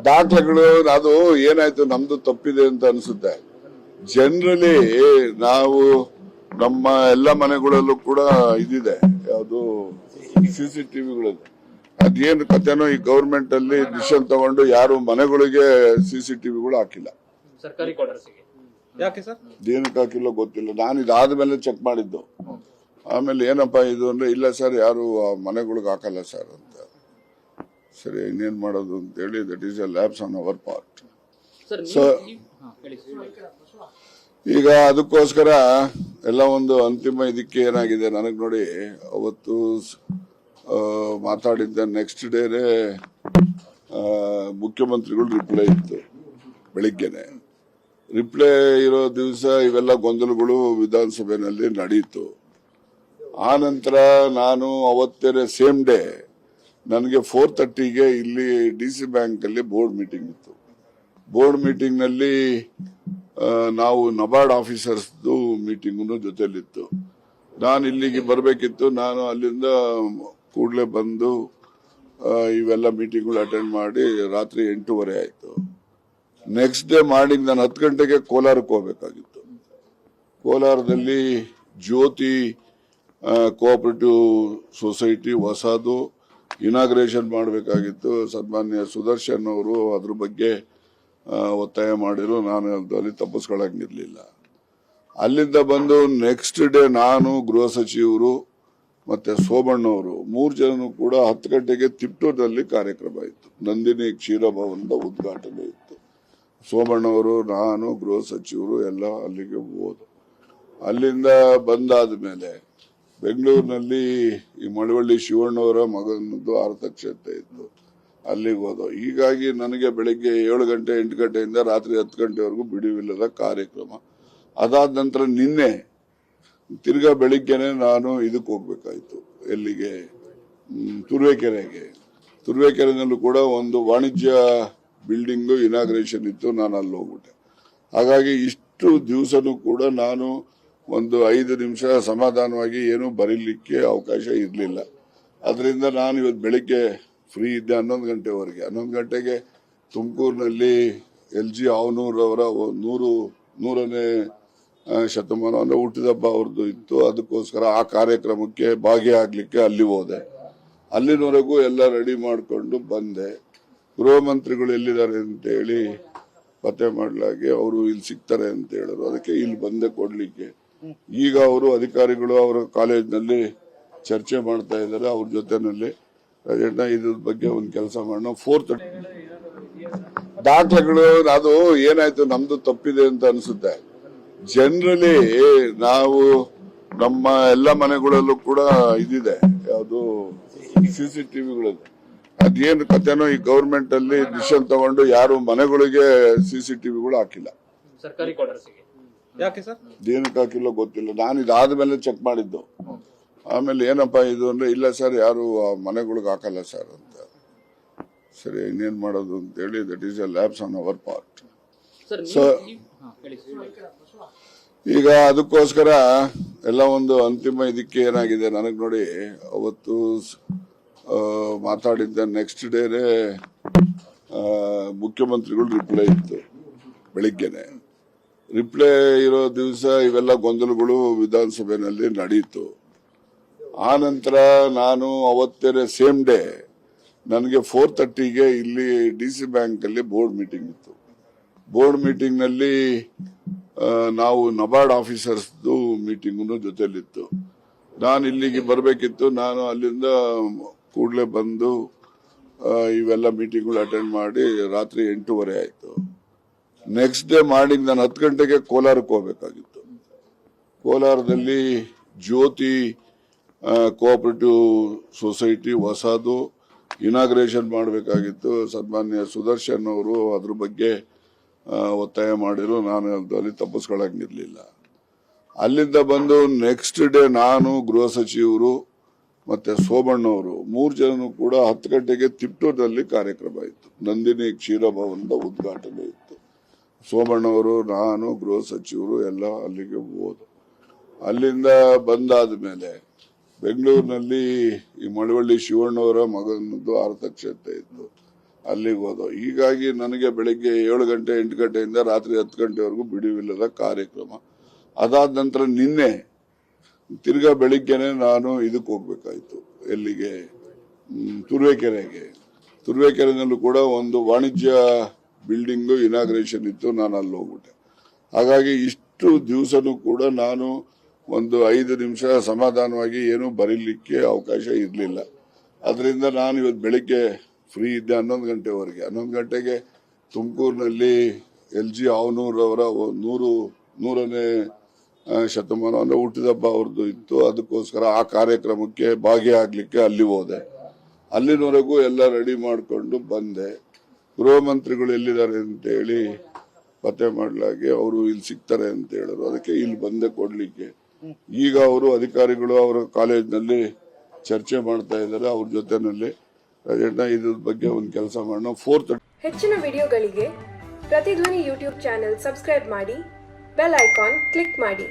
ದಾಖಲೆಗಳು ಅದು ಏನಾಯ್ತು ನಮ್ದು ತಪ್ಪಿದೆ ಅಂತ ಅನ್ಸುತ್ತೆ. ಜನರಲಿ ನಾವು ನಮ್ಮ ಎಲ್ಲ ಮನೆಗಳಲ್ಲೂ ಕೂಡ ಇದಿದೆ, ಯಾವುದು CCTVಗಳಲ್ಲಿ. ಅದೇನು ಕಥೆನೋ ಈ ಗವರ್ಮೆಂಟ್ ಅಲ್ಲಿ ಡಿಸಿಷನ್ ತಗೊಂಡು ಯಾರು ಮನೆಗಳಿಗೆ CCTVಗಳು ಹಾಕಿಲ್ಲ. ಸರ್ಕಾರಿ ಕ್ವಾರ್ಟರ್ಸ್ಗೆ ಯಾಕೆ ಸರ್? ಏನಕ್ಕೆ ಹಾಕಿಲ್ಲ ಗೊತ್ತಿಲ್ಲ. ನಾನು ಇದಾದ್ಮೇಲೆ ಚೆಕ್ ಮಾಡಿದ್ದು. ಆಮೇಲೆ ಏನಪ್ಪಾ ಇದು ಅಂದ್ರೆ, ಇಲ್ಲ ಸರ್ ಯಾರು ಮನೆಗಳಿಗೆ ಹಾಕಲ್ಲ ಸರ್ ಅಂತ. ಸರಿ, ಇನ್ನೇನ್ ಮಾಡೋದು ಅಂತ ಹೇಳಿ, that is a labs on our part. So ಈಗ ಅದಕ್ಕೋಸ್ಕರ ಎಲ್ಲ ಒಂದು ಅಂತಿಮ ಇದಕ್ಕೆ ಏನಾಗಿದೆ ನನಗೆ ನೋಡಿ, ಅವತ್ತು ಮಾತಾಡಿದ್ದ ನೆಕ್ಸ್ಟ್ ಡೇನೆ ಮುಖ್ಯಮಂತ್ರಿಗಳು ರಿಪ್ಲೈ ಇತ್ತು ಬೆಳಿಗ್ಗೆನೆ. ರಿಪ್ಲೈ ಇರೋ ದಿವಸ ಇವೆಲ್ಲ ಗೊಂದಲಗಳು ವಿಧಾನಸಭೆಯಲ್ಲಿ ನಡೆಯಿತು. ಆ ನಂತರ ನಾನು ಅವತ್ತೇ ಸೇಮ್ ಡೇ ನನಗೆ 4:30ಗೆ ಇಲ್ಲಿ DC ಬ್ಯಾಂಕ್ ಅಲ್ಲಿ ಬೋರ್ಡ್ ಮೀಟಿಂಗ್ ಇತ್ತು. ಬೋರ್ಡ್ ಮೀಟಿಂಗ್ ನಲ್ಲಿ ನಾವು ನಬಾರ್ಡ್ ಆಫೀಸರ್ಸ್ ಮೀಟಿಂಗ್ ಜೊತೆಲಿತ್ತು. ನಾನು ಇಲ್ಲಿಗೆ ಬರಬೇಕಿತ್ತು. ನಾನು ಅಲ್ಲಿಂದ ಕೂಡಲೇ ಬಂದು ಇವೆಲ್ಲ ಮೀಟಿಂಗ್ಗಳು ಅಟೆಂಡ್ ಮಾಡಿ ರಾತ್ರಿ 8:30 ಆಯ್ತು. ನೆಕ್ಸ್ಟ್ ಡೇ ಮಾರ್ನಿಂಗ್ ನಾನು 10 ಗಂಟೆಗೆ ಕೋಲಾರಕ್ಕೆ ಹೋಗ್ಬೇಕಾಗಿತ್ತು. ಕೋಲಾರದಲ್ಲಿ ಜ್ಯೋತಿ ಕೋಆಪರೇಟಿವ್ ಸೊಸೈಟಿ ಹೊಸದು ಇನಾಗ್ರೇಷನ್ ಮಾಡಬೇಕಾಗಿತ್ತು. ಸನ್ಮಾನ್ಯ ಸುದರ್ಶನ್ ಅವರು ಅದ್ರ ಬಗ್ಗೆ ಒತ್ತಾಯ ಮಾಡಿದ್ರು. ನಾನು ಅಲ್ಲಿ ತಪ್ಪಿಸ್ಕೊಳಂಗಿರ್ಲಿಲ್ಲ. ಅಲ್ಲಿಂದ ಬಂದು ನೆಕ್ಸ್ಟ್ ಡೇ ನಾನು ಗೃಹ ಸಚಿವರು ಮತ್ತೆ ಸೋಮಣ್ಣವರು 3 ಜನನು ಕೂಡ 10 ಗಂಟೆಗೆ ತಿಪ್ಟೂರಿನಲ್ಲಿ ಕಾರ್ಯಕ್ರಮ ಇತ್ತು. ನಂದಿನಿ ಕ್ಷೀರಭವನದ ಉದ್ಘಾಟನೆ ಇತ್ತು. ಸೋಮಣ್ಣವರು, ನಾನು, ಗೃಹ ಸಚಿವರು ಎಲ್ಲ ಅಲ್ಲಿಗೆ ಹೋದು. ಅಲ್ಲಿಂದ ಬಂದಾದ ಮೇಲೆ ಬೆಂಗಳೂರಿನಲ್ಲಿ ಈ ಮಳವಳ್ಳಿ ಶಿವಣ್ಣವರ ಮಗನದ್ದು ಆರತಕ್ಷತೆ ಇತ್ತು, ಅಲ್ಲಿಗೆ ಹೋದ. ಹೀಗಾಗಿ ನನಗೆ ಬೆಳಿಗ್ಗೆ 7 ಗಂಟೆ 8 ಗಂಟೆಯಿಂದ ರಾತ್ರಿ 10 ಗಂಟೆವರೆಗೂ ಬಿಡುವಿಲ್ಲದ ಕಾರ್ಯಕ್ರಮ. ಅದಾದ ನಂತರ ನಿನ್ನೆ ತಿರ್ಗಾ ಬೆಳಿಗ್ಗೆನೆ ನಾನು ಇದಕ್ಕೆ ಹೋಗ್ಬೇಕಾಯ್ತು. ಎಲ್ಲಿಗೆ? ತುರುವೇಕೆರೆಗೆ. ತುರುವೇಕೆರೆನಲ್ಲೂ ಕೂಡ ಒಂದು ವಾಣಿಜ್ಯ ಬಿಲ್ಡಿಂಗ್ ಇನಾಗ್ರೇಷನ್ ಇತ್ತು. ನಾನು ಅಲ್ಲಿ ಹೋಗ್ಬಿಟ್ಟೆ. ಹಾಗಾಗಿ ಇಷ್ಟು ದಿವಸನೂ ಕೂಡ ನಾನು ಒಂದು 5 ನಿಮಿಷ ಸಮಾಧಾನವಾಗಿ ಏನು ಬರೀಲಿಕ್ಕೆ ಅವಕಾಶ ಇರಲಿಲ್ಲ. ಅದರಿಂದ ನಾನು ಇವತ್ತು ಬೆಳಿಗ್ಗೆ ಫ್ರೀ ಇದ್ದೆ 11 ಗಂಟೆವರೆಗೆ. 11 ಗಂಟೆಗೆ ತುಮಕೂರಿನಲ್ಲಿ LG ಅವನೂರವರ 100ನೇ ಶತಮಾನ ಅಂದ್ರೆ ಹುಟ್ಟಿದಬ್ಬ ಅವ್ರದ್ದು ಇತ್ತು. ಅದಕ್ಕೋಸ್ಕರ ಆ ಕಾರ್ಯಕ್ರಮಕ್ಕೆ ಭಾಗಿಯಾಗಲಿಕ್ಕೆ ಅಲ್ಲಿ ಹೋದೆ. ಅಲ್ಲಿನವರೆಗೂ ಎಲ್ಲ ರೆಡಿ ಮಾಡಿಕೊಂಡು ಬಂದೆ. ಗೃಹ ಮಂತ್ರಿಗಳು ಎಲ್ಲಿದ್ದಾರೆ ಅಂತ ಹೇಳಿ ಪತ್ತೆ ಮಾಡಲಾಗಿ ಅವರು ಇಲ್ಲಿ ಸಿಗ್ತಾರೆ ಅಂತ ಹೇಳಿದ್ರು. ಅದಕ್ಕೆ ಇಲ್ಲಿ ಬಂದೆ ಕೊಡ್ಲಿಕ್ಕೆ. ಈಗ ಅವರು ಅಧಿಕಾರಿಗಳು ಅವರ ಕಾಲೇಜ್ನಲ್ಲಿ ಚರ್ಚೆ ಮಾಡ್ತಾ ಇದ್ದಾರೆ. ಅವ್ರ ಜೊತೆನಲ್ಲಿ ಇದ್ರ ಬಗ್ಗೆ ಒಂದು ಕೆಲಸ ಮಾಡೋಣ. 4:30 ದಾಖಲೆಗಳು ಅದು ಏನಾಯ್ತು ನಮ್ದು ತಪ್ಪಿದೆ ಅಂತ ಅನ್ಸುತ್ತೆ. ಜನರಲಿ ನಾವು ನಮ್ಮ ಎಲ್ಲ ಮನೆಗಳಲ್ಲೂ ಕೂಡ ಇದಿದೆ, ಯಾವುದು CCTVಗಳಲ್ಲಿ. ಅದೇನು ಕಥೆನೋ ಈ ಗವರ್ಮೆಂಟ್ ಅಲ್ಲಿ ಡಿಸಿಷನ್ ತಗೊಂಡು ಯಾರು ಮನೆಗಳಿಗೆ CCTVಗಳು ಹಾಕಿಲ್ಲ. ಸರ್ಕಾರಿ ಕ್ವಾರ್ಟರ್ಸ್ಗೆ ಯಾಕೆ ಸರ್? ಏನಕ್ಕೆ ಹಾಕಿಲ್ಲ ಗೊತ್ತಿಲ್ಲ. ನಾನು ಇದಾದ್ಮೇಲೆ ಚೆಕ್ ಮಾಡಿದ್ದು. ಆಮೇಲೆ ಏನಪ್ಪಾ ಇದು ಅಂದ್ರೆ, ಇಲ್ಲ ಸರ್ ಯಾರು ಮನೆಗಳಿಗೆ ಹಾಕಲ್ಲ ಸರ್ ಅಂತ. ಸರಿ, ಇನ್ನೇನ್ ಮಾಡೋದು ಅಂತ ಹೇಳಿ, that is a labs on our part. So ಈಗ ಅದಕ್ಕೋಸ್ಕರ ಎಲ್ಲ ಒಂದು ಅಂತಿಮ ಇದಕ್ಕೆ ಏನಾಗಿದೆ ನನಗೆ ನೋಡಿ, ಅವತ್ತು ಮಾತಾಡಿದ್ದ ನೆಕ್ಸ್ಟ್ ಡೇನೆ ಮುಖ್ಯಮಂತ್ರಿಗಳು ರಿಪ್ಲೈ ಇತ್ತು ಬೆಳಿಗ್ಗೆನೆ. ರಿಪ್ಲೈ ಇರೋ ದಿವಸ ಇವೆಲ್ಲ ಗೊಂದಲಗಳು ವಿಧಾನಸಭೆಯಲ್ಲಿ ನಡೆಯಿತು. ಆ ನಂತರ ನಾನು ಅವತ್ತೇ ಸೇಮ್ ಡೇ ನನಗೆ 4:30ಗೆ ಇಲ್ಲಿ DC ಬ್ಯಾಂಕ್ ಅಲ್ಲಿ ಬೋರ್ಡ್ ಮೀಟಿಂಗ್ ಇತ್ತು. ಬೋರ್ಡ್ ಮೀಟಿಂಗ್ ನಲ್ಲಿ ನಾವು ನಬಾರ್ಡ್ ಆಫೀಸರ್ಸ್ ಮೀಟಿಂಗ್ ಜೊತೆಲಿತ್ತು. ನಾನು ಇಲ್ಲಿಗೆ ಬರಬೇಕಿತ್ತು. ನಾನು ಅಲ್ಲಿಂದ ಕೂಡಲೇ ಬಂದು ಇವೆಲ್ಲ ಮೀಟಿಂಗ್ಗಳು ಅಟೆಂಡ್ ಮಾಡಿ ರಾತ್ರಿ 8:30 ಆಯ್ತು. ನೆಕ್ಸ್ಟ್ ಡೇ ಮಾರ್ನಿಂಗ್ ನಾನು 10 ಗಂಟೆಗೆ ಕೋಲಾರಕ್ಕೆ ಹೋಗ್ಬೇಕಾಗಿತ್ತು. ಕೋಲಾರದಲ್ಲಿ ಜ್ಯೋತಿ ಕೋಆಪರೇಟಿವ್ ಸೊಸೈಟಿ ಹೊಸದು ಇನಾಗ್ರೇಷನ್ ಮಾಡಬೇಕಾಗಿತ್ತು. ಸನ್ಮಾನ್ಯ ಸುದರ್ಶನ್ ಅವರು ಅದ್ರ ಬಗ್ಗೆ ಒತ್ತಾಯ ಮಾಡಿದ್ರು. ನಾನು ಅಲ್ಲಿ ತಪ್ಪಿಸ್ಕೊಳಂಗಿರ್ಲಿಲ್ಲ. ಅಲ್ಲಿಂದ ಬಂದು ನೆಕ್ಸ್ಟ್ ಡೇ ನಾನು ಗೃಹ ಸಚಿವರು ಮತ್ತೆ ಸೋಮಣ್ಣವರು 3 ಜನನು ಕೂಡ 10 ಗಂಟೆಗೆ ತಿಪ್ಟೂರಿನಲ್ಲಿ ಕಾರ್ಯಕ್ರಮ ಇತ್ತು. ನಂದಿನಿ ಕ್ಷೀರಭವನದ ಉದ್ಘಾಟನೆ ಇತ್ತು. ಸೋಮಣ್ಣವರು, ನಾನು, ಗೃಹ ಸಚಿವರು ಎಲ್ಲ ಅಲ್ಲಿಗೆ ಹೋದು. ಅಲ್ಲಿಂದ ಬಂದಾದ ಮೇಲೆ ಬೆಂಗಳೂರಿನಲ್ಲಿ ಈ ಮಳವಳ್ಳಿ ಶಿವಣ್ಣವರ ಮಗನದ್ದು ಆರತಕ್ಷತೆ ಇತ್ತು, ಅಲ್ಲಿಗೆ ಹೋದವು. ಹೀಗಾಗಿ ನನಗೆ ಬೆಳಿಗ್ಗೆ 7 ಗಂಟೆ 8 ಗಂಟೆಯಿಂದ ರಾತ್ರಿ 10 ಗಂಟೆವರೆಗೂ ಬಿಡುವಿಲ್ಲದ ಕಾರ್ಯಕ್ರಮ. ಅದಾದ ನಂತರ ನಿನ್ನೆ ತಿರ್ಗಾ ಬೆಳಿಗ್ಗೆನೆ ನಾನು ಇದಕ್ಕೆ ಹೋಗ್ಬೇಕಾಯ್ತು. ಎಲ್ಲಿಗೆ? ತುರುವೇಕೆರೆಗೆ. ತುರುವೇಕೆರೆನಲ್ಲೂ ಕೂಡ ಒಂದು ವಾಣಿಜ್ಯ ಬಿಲ್ಡಿಂಗು ಇನಾಗ್ರೇಷನ್ ಇತ್ತು, ನಾನು ಅಲ್ಲಿ ಹೋಗ್ಬಿಟ್ಟೆ. ಹಾಗಾಗಿ ಇಷ್ಟು ದಿವಸನೂ ಕೂಡ ನಾನು ಒಂದು 5 ನಿಮಿಷ ಸಮಾಧಾನವಾಗಿ ಏನು ಬರೀಲಿಕ್ಕೆ ಅವಕಾಶ ಇರಲಿಲ್ಲ. ಅದರಿಂದ ನಾನು ಇವತ್ತು ಬೆಳಿಗ್ಗೆ ಫ್ರೀ ಇದ್ದೆ 11 ಗಂಟೆವರೆಗೆ. 11 ಗಂಟೆಗೆ ತುಮಕೂರಿನಲ್ಲಿ LG ಅವನೂರವರ 100ನೇ ಶತಮಾನ ಅಂದ್ರೆ ಹುಟ್ಟಿದಬ್ಬ ಅವ್ರದ್ದು ಇತ್ತು. ಅದಕ್ಕೋಸ್ಕರ ಆ ಕಾರ್ಯಕ್ರಮಕ್ಕೆ ಭಾಗಿಯಾಗಲಿಕ್ಕೆ ಅಲ್ಲಿ ಹೋದೆ. ಅಲ್ಲಿನವರೆಗೂ ಎಲ್ಲ ರೆಡಿ ಮಾಡಿಕೊಂಡು ಬಂದೆ. ಗೃಹ ಮಂತ್ರಿಗಳು ಎಲ್ಲಿದ್ದಾರೆ ಅಂತ ಹೇಳಿ ಪತ್ತೆ ಮಾಡಲಾಗಿ ಅವರು ಇಲ್ಲಿ ಸಿಗ್ತಾರೆ ಅಂತ ಹೇಳಿದ್ರು. ಅದಕ್ಕೆ ಇಲ್ಲಿ ಬಂದೆ ಕೊಡ್ಲಿಕ್ಕೆ. ಈಗ ಅವರು ಅಧಿಕಾರಿಗಳು ಅವರ ಕಾಲೇಜ್ನಲ್ಲಿ ಚರ್ಚೆ ಮಾಡ್ತಾ ಇದ್ದಾರೆ. ಅವ್ರ ಜೊತೆನಲ್ಲಿ ಇದ್ರ ಬಗ್ಗೆ ಒಂದು ಕೆಲಸ ಮಾಡೋಣ. 4:30 ಹೆಚ್ಚಿನ ವಿಡಿಯೋಗಳಿಗೆ ಪ್ರತಿಧ್ವನಿ ಯೂಟ್ಯೂಬ್ ಚಾನೆಲ್ ಸಬ್ಸ್ಕ್ರೈಬ್ ಮಾಡಿ, ಬೆಲ್ ಐಕಾನ್ ಕ್ಲಿಕ್ ಮಾಡಿ.